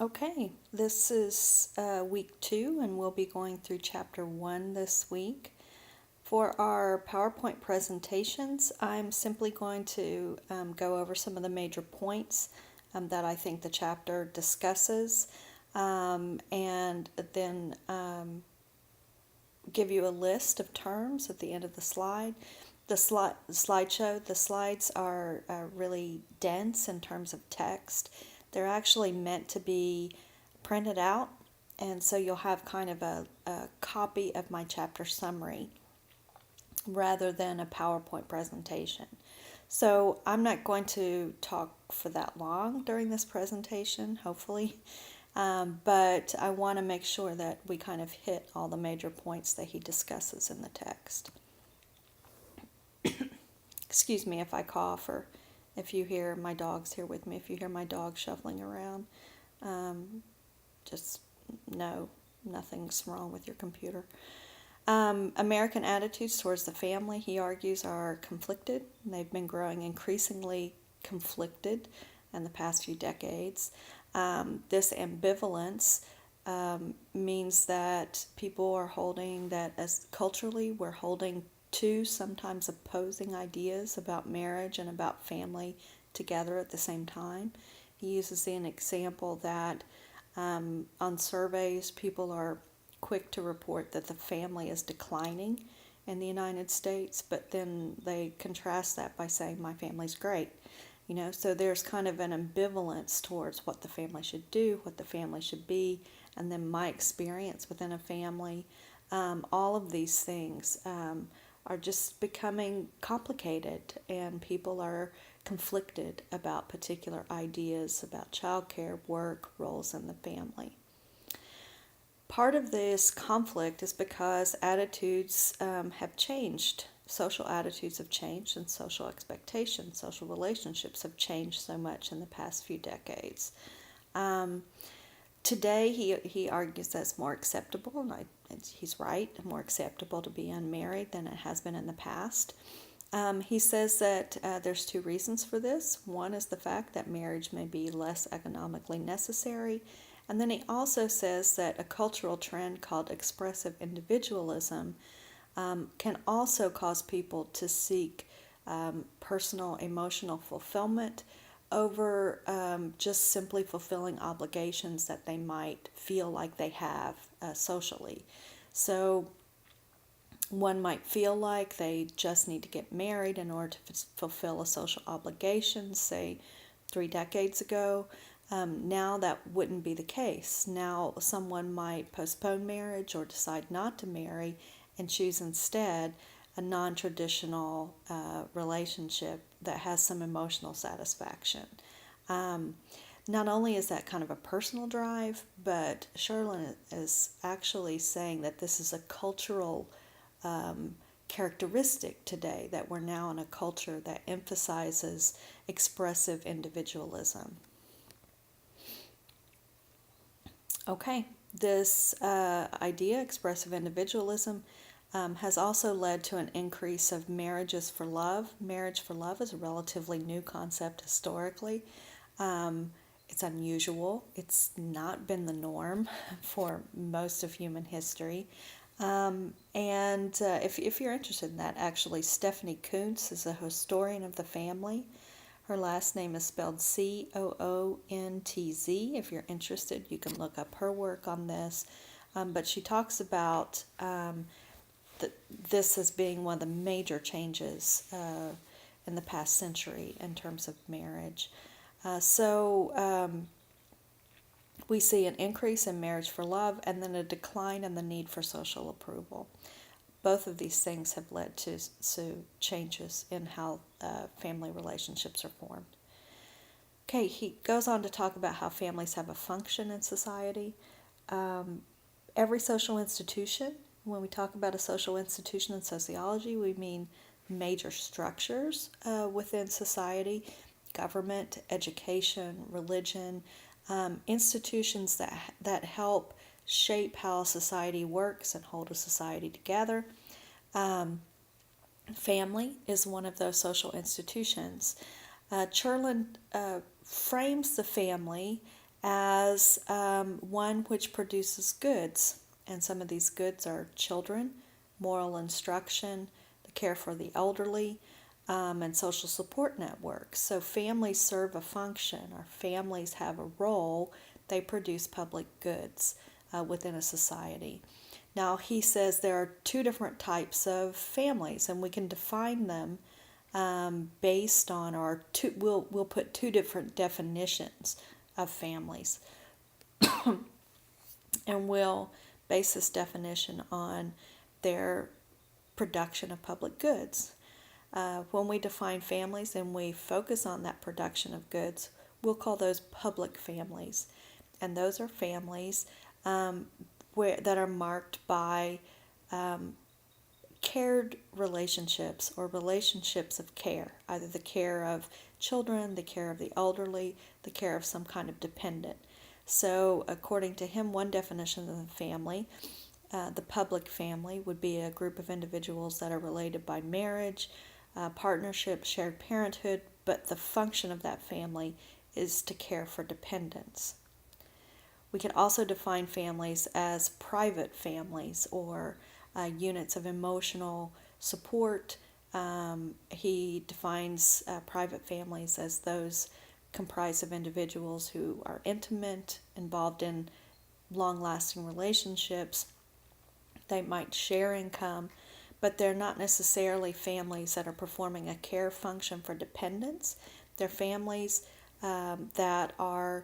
Okay, this is week 2, and we'll be going through chapter 1 this week. For our PowerPoint presentations, I'm simply going to go over some of the major points that I think the chapter discusses, and then give you a list of terms at the end of the slide. The slideshow, the slides are really dense in terms of text. They're actually meant to be printed out, and so you'll have kind of a copy of my chapter summary rather than a PowerPoint presentation. So I'm not going to talk for that long during this presentation, hopefully, but I want to make sure that we kind of hit all the major points that he discusses in the text. Excuse me if I cough, or if you hear my dog's here with me, if you hear my dog shuffling around, just know nothing's wrong with your computer. American attitudes towards the family, he argues, are conflicted. They've been growing increasingly conflicted in the past few decades. This ambivalence means that people are holding that, as culturally, we're holding two sometimes opposing ideas about marriage and about family together at the same time. He uses an example that on surveys, people are quick to report that the family is declining in the United States, but then they contrast that by saying my family's great. So there's kind of an ambivalence towards what the family should do, what the family should be, and then my experience within a family. All of these things are just becoming complicated, and people are conflicted about particular ideas about childcare, work, roles in the family. Part of this conflict is because attitudes have changed. Social attitudes have changed, and social expectations, social relationships have changed so much in the past few decades. Today, he argues that it's more acceptable, and he's right, more acceptable to be unmarried than it has been in the past. He says that there's two reasons for this. One is the fact that marriage may be less economically necessary. And then he also says that a cultural trend called expressive individualism can also cause people to seek personal emotional fulfillment over just simply fulfilling obligations that they might feel like they have socially. So one might feel like they just need to get married in order to fulfill a social obligation, say 3 decades ago. Now that wouldn't be the case. Now someone might postpone marriage or decide not to marry and choose instead a non-traditional relationship that has some emotional satisfaction. Not only is that kind of a personal drive, but Cherlin is actually saying that this is a cultural characteristic today, that we're now in a culture that emphasizes expressive individualism. Okay, this idea, expressive individualism, has also led to an increase of marriages for love. Marriage for love is a relatively new concept historically. It's unusual. It's not been the norm for most of human history. If you're interested in that, actually, Stephanie Kuntz is a historian of the family. Her last name is spelled Coontz. If you're interested, you can look up her work on this. But she talks about this as being one of the major changes in the past century in terms of marriage. We see an increase in marriage for love and then a decline in the need for social approval. Both of these things have led to changes in how family relationships are formed. Okay, he goes on to talk about how families have a function in society. Every social institution, when we talk about a social institution in sociology, we mean major structures within society: government, education, religion, institutions that help shape how society works and hold a society together. Family is one of those social institutions. Cherlin frames the family as one which produces goods. And some of these goods are children, moral instruction, the care for the elderly, and social support networks. So families serve a function, or families have a role. They produce public goods within a society. Now, he says there are two different types of families, and we can define them based on our two. We'll put two different definitions of families, and we'll base this definition on their production of public goods. When we define families and we focus on that production of goods, we'll call those public families, and those are families that are marked by cared relationships, or relationships of care, either the care of children, the care of the elderly, the care of some kind of dependent. So according to him, one definition of the family, the public family, would be a group of individuals that are related by marriage, partnership, shared parenthood, but the function of that family is to care for dependents. We can also define families as private families, or units of emotional support. He defines private families as those comprised of individuals who are intimate, involved in long-lasting relationships. They might share income, but they're not necessarily families that are performing a care function for dependents. They're families that are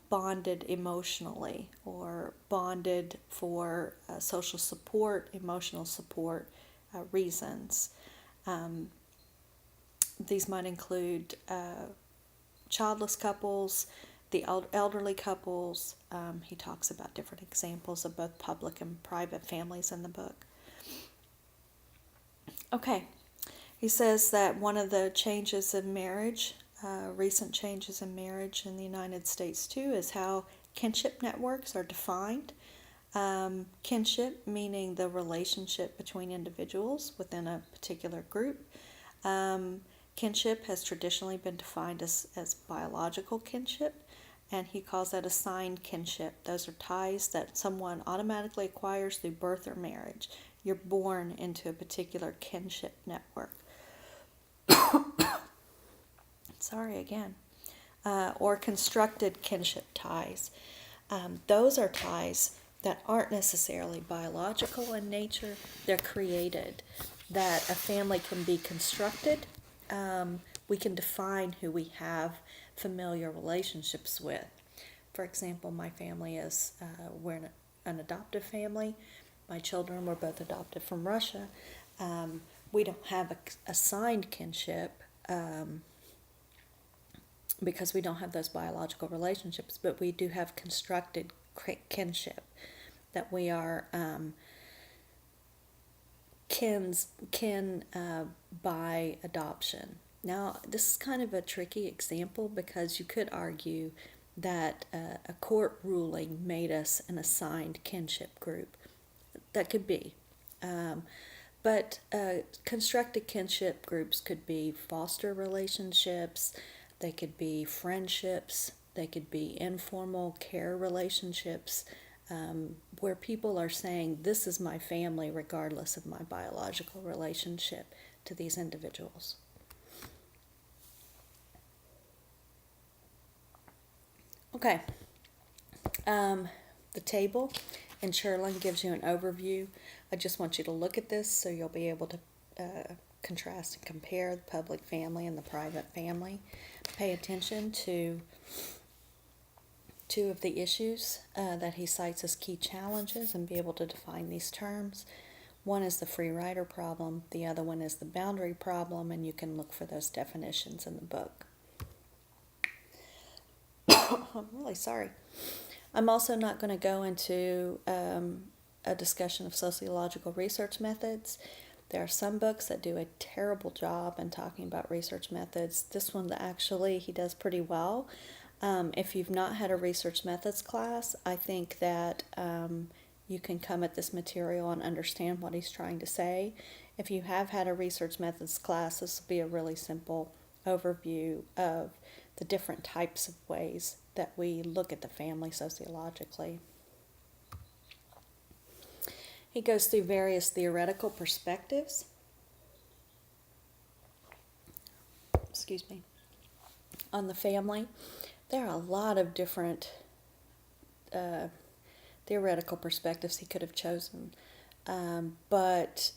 bonded emotionally, or bonded for social support, emotional support reasons. These might include childless couples, the elderly couples. He talks about different examples of both public and private families in the book. Okay, he says that one of the changes in marriage, recent changes in marriage in the United States too, is how kinship networks are defined. Kinship meaning the relationship between individuals within a particular group. Kinship has traditionally been defined as biological kinship, and he calls that assigned kinship. Those are ties that someone automatically acquires through birth or marriage. You're born into a particular kinship network. Sorry again. Or constructed kinship ties. Those are ties that aren't necessarily biological in nature. They're created. That a family can be constructed. We can define who we have familiar relationships with. For example, my family is, we're an adoptive family. My children were both adopted from Russia. We don't have a signed kinship because we don't have those biological relationships, but we do have constructed kinship, that we are kin by adoption. Now, this is kind of a tricky example because you could argue that a court ruling made us an assigned kinship group. That could be. But constructed kinship groups could be foster relationships, they could be friendships, they could be informal care relationships, where people are saying, this is my family regardless of my biological relationship to these individuals. Okay, the table in Cherlin gives you an overview. I just want you to look at this so you'll be able to contrast and compare the public family and the private family. Pay attention to two of the issues that he cites as key challenges and be able to define these terms. One is the free rider problem, the other one is the boundary problem, and you can look for those definitions in the book. I'm really sorry. I'm also not going to go into a discussion of sociological research methods. There are some books that do a terrible job in talking about research methods. This one actually he does pretty well. If you've not had a research methods class, I think that you can come at this material and understand what he's trying to say. If you have had a research methods class, this will be a really simple overview of the different types of ways that we look at the family sociologically. He goes through various theoretical perspectives. Excuse me. On the family. There are a lot of different theoretical perspectives he could have chosen, but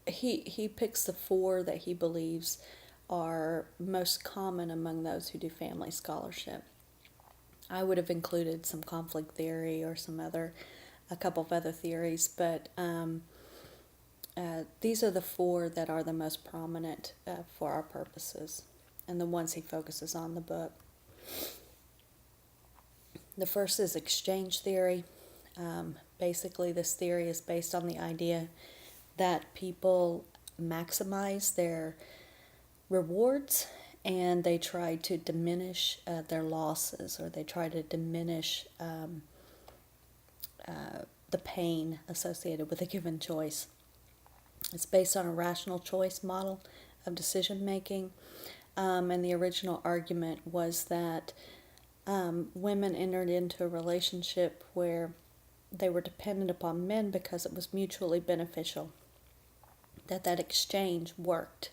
he picks the 4 that he believes are most common among those who do family scholarship. I would have included some conflict theory or a couple of other theories, but these are the 4 that are the most prominent for our purposes, and the ones he focuses on in the book. The first is exchange theory. Basically, this theory is based on the idea that people maximize their rewards and they try to diminish their losses, or they try to diminish the pain associated with a given choice. It's based on a rational choice model of decision making, and the original argument was that women entered into a relationship where they were dependent upon men because it was mutually beneficial, that exchange worked.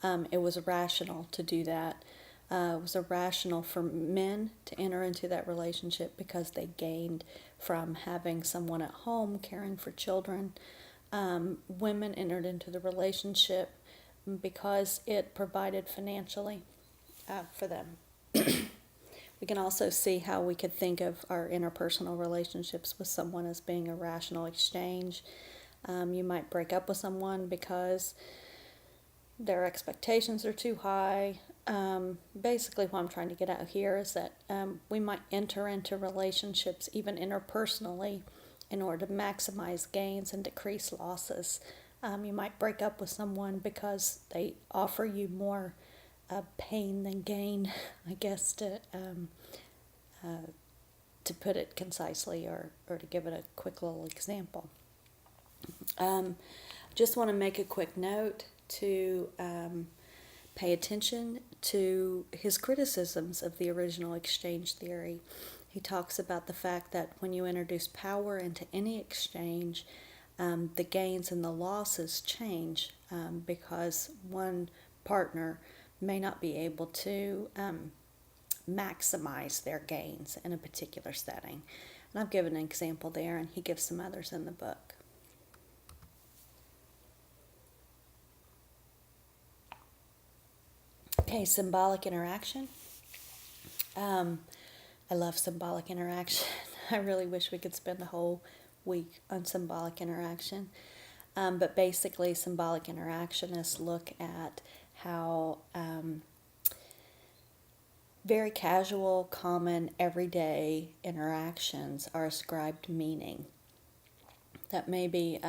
It was rational to do that. It was irrational for men to enter into that relationship because they gained from having someone at home caring for children. Women entered into the relationship because it provided financially for them. We can also see how we could think of our interpersonal relationships with someone as being a rational exchange. You might break up with someone because their expectations are too high. Basically, what I'm trying to get at here is that we might enter into relationships, even interpersonally, in order to maximize gains and decrease losses. You might break up with someone because they offer you more pain than gain, I guess, to put it concisely, or to give it a quick little example. Just want to make a quick note to pay attention to his criticisms of the original exchange theory. He talks about the fact that when you introduce power into any exchange, the gains and the losses change because one partner may not be able to maximize their gains in a particular setting. And I've given an example there, and he gives some others in the book. Okay, symbolic interaction. I love symbolic interaction. I really wish we could spend a whole week on symbolic interaction. But basically, symbolic interactionists look at how very casual, common, everyday interactions are ascribed meaning. That may be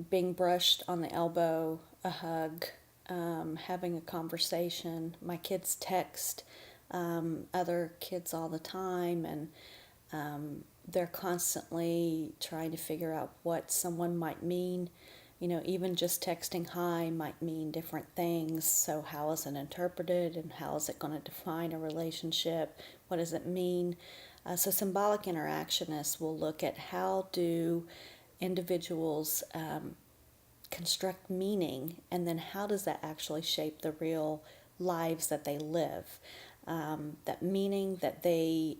being brushed on the elbow, a hug, having a conversation. My kids text other kids all the time, and they're constantly trying to figure out what someone might mean. Even just texting hi might mean different things. So how is it interpreted, and how is it going to define a relationship? What does it mean? So symbolic interactionists will look at how do individuals construct meaning, and then how does that actually shape the real lives that they live. That meaning that they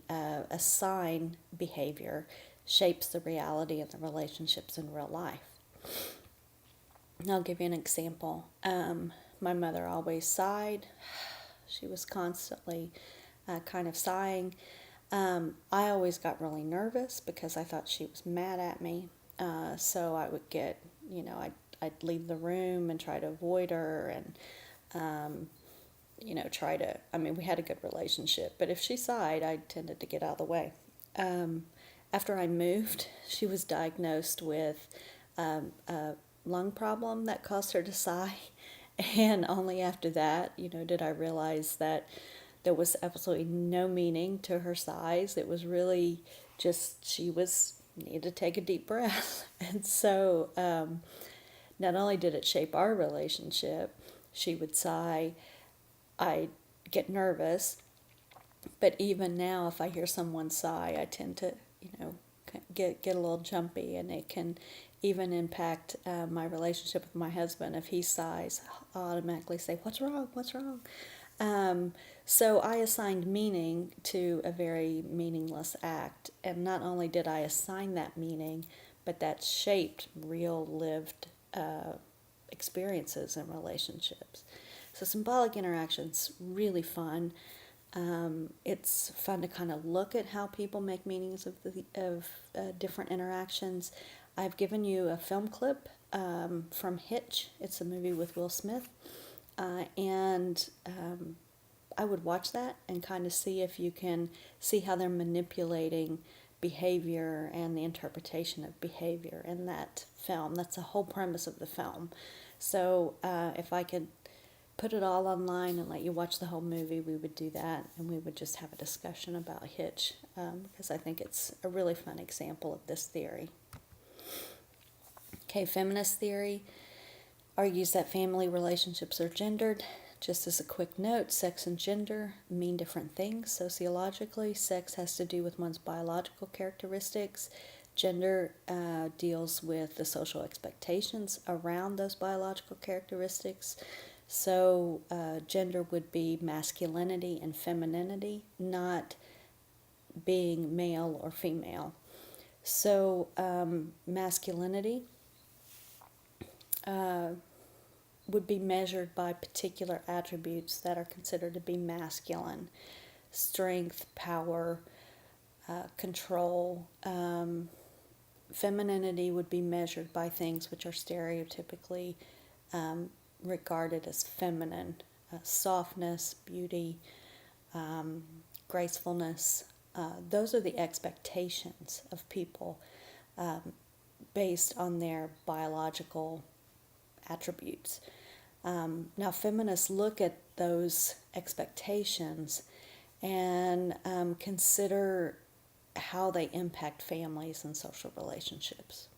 assign behavior shapes the reality of the relationships in real life. And I'll give you an example. My mother always sighed. She was constantly kind of sighing. I always got really nervous because I thought she was mad at me. So I would get, I'd leave the room and try to avoid her, and we had a good relationship, but if she sighed, I tended to get out of the way. After I moved, she was diagnosed with a lung problem that caused her to sigh, and only after that, did I realize that there was absolutely no meaning to her sighs. It was really just needed to take a deep breath. And so not only did it shape our relationship, she would sigh I get nervous. But even now, if I hear someone sigh, I tend to, get a little jumpy, and it can even impact my relationship with my husband. If he sighs, I'll automatically say, "What's wrong? What's wrong?" So I assigned meaning to a very meaningless act, and not only did I assign that meaning, but that shaped real lived experiences and relationships. So symbolic interactions, really fun. It's fun to kind of look at how people make meanings of different interactions. I've given you a film clip from Hitch. It's a movie with Will Smith, and I would watch that and kind of see if you can see how they're manipulating behavior and the interpretation of behavior in that film. That's the whole premise of the film. So if I could put it all online and let you watch the whole movie, we would do that, and we would just have a discussion about Hitch, because I think it's a really fun example of this theory. Okay, feminist theory argues that family relationships are gendered. Just as a quick note, sex and gender mean different things sociologically. Sex has to do with one's biological characteristics. Gender deals with the social expectations around those biological characteristics. So gender would be masculinity and femininity, not being male or female. So masculinity would be measured by particular attributes that are considered to be masculine: strength, power, control. Femininity would be measured by things which are stereotypically regarded as feminine: softness, beauty, gracefulness. Those are the expectations of people based on their biological attributes. Now, feminists look at those expectations and consider how they impact families and social relationships.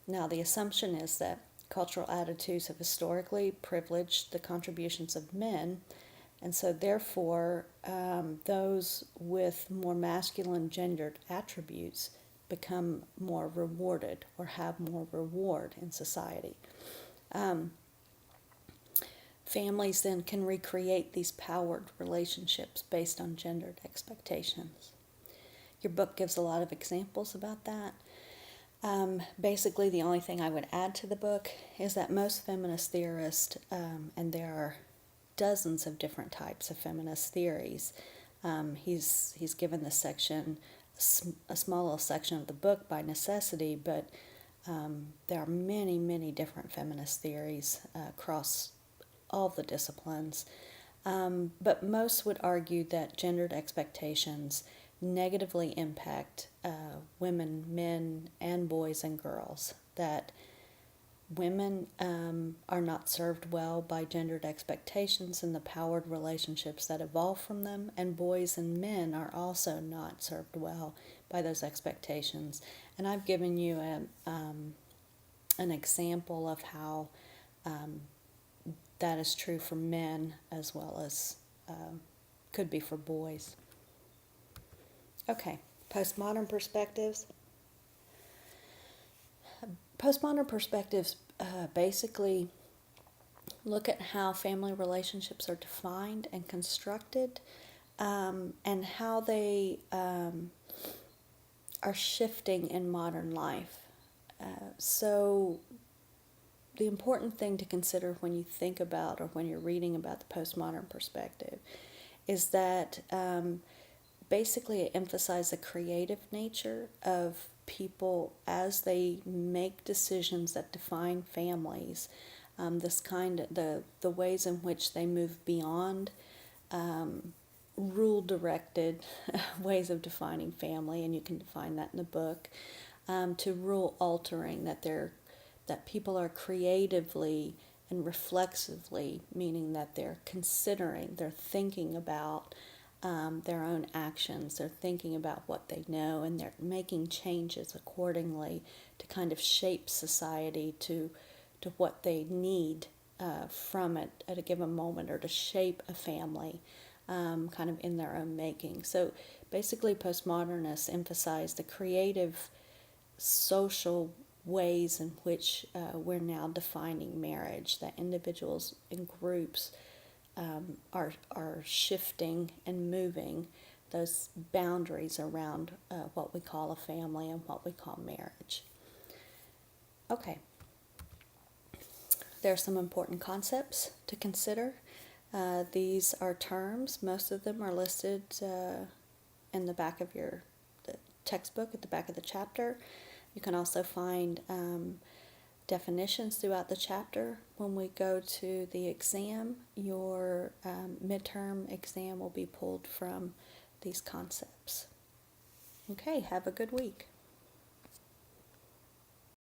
Now, the assumption is that cultural attitudes have historically privileged the contributions of men, and so therefore those with more masculine gendered attributes become more rewarded or have more reward in society. Families then can recreate these powered relationships based on gendered expectations. Your book gives a lot of examples about that. Basically, the only thing I would add to the book is that most feminist theorists, and there are dozens of different types of feminist theories, he's given this section, a small little section of the book by necessity, but there are many, many different feminist theories across all the disciplines. But most would argue that gendered expectations negatively impact women, men, and boys and girls, that women are not served well by gendered expectations and the powered relationships that evolve from them, and boys and men are also not served well by those expectations. And I've given you an example of how that is true for men as well as could be for boys. Okay, postmodern perspectives. Postmodern perspectives basically look at how family relationships are defined and constructed, and how they are shifting in modern life. So the important thing to consider when you think about or when you're reading about the postmodern perspective is that basically it emphasizes the creative nature of people as they make decisions that define families. The ways in which they move beyond rule-directed ways of defining family, and you can define that in the book, to rule-altering, that people are creatively and reflexively, meaning that they're thinking about their own actions, they're thinking about what they know, and they're making changes accordingly to kind of shape society to what they need from it at a given moment, or to shape a family kind of in their own making. So basically, postmodernists emphasize the creative social ways in which we're now defining marriage, that individuals and groups are shifting and moving those boundaries around what we call a family and what we call marriage. Okay, there are some important concepts to consider. These are terms. Most of them are listed in the back of your textbook, at the back of the chapter. You can also find definitions throughout the chapter. When we go to the exam, your midterm exam will be pulled from these concepts. Okay, have a good week.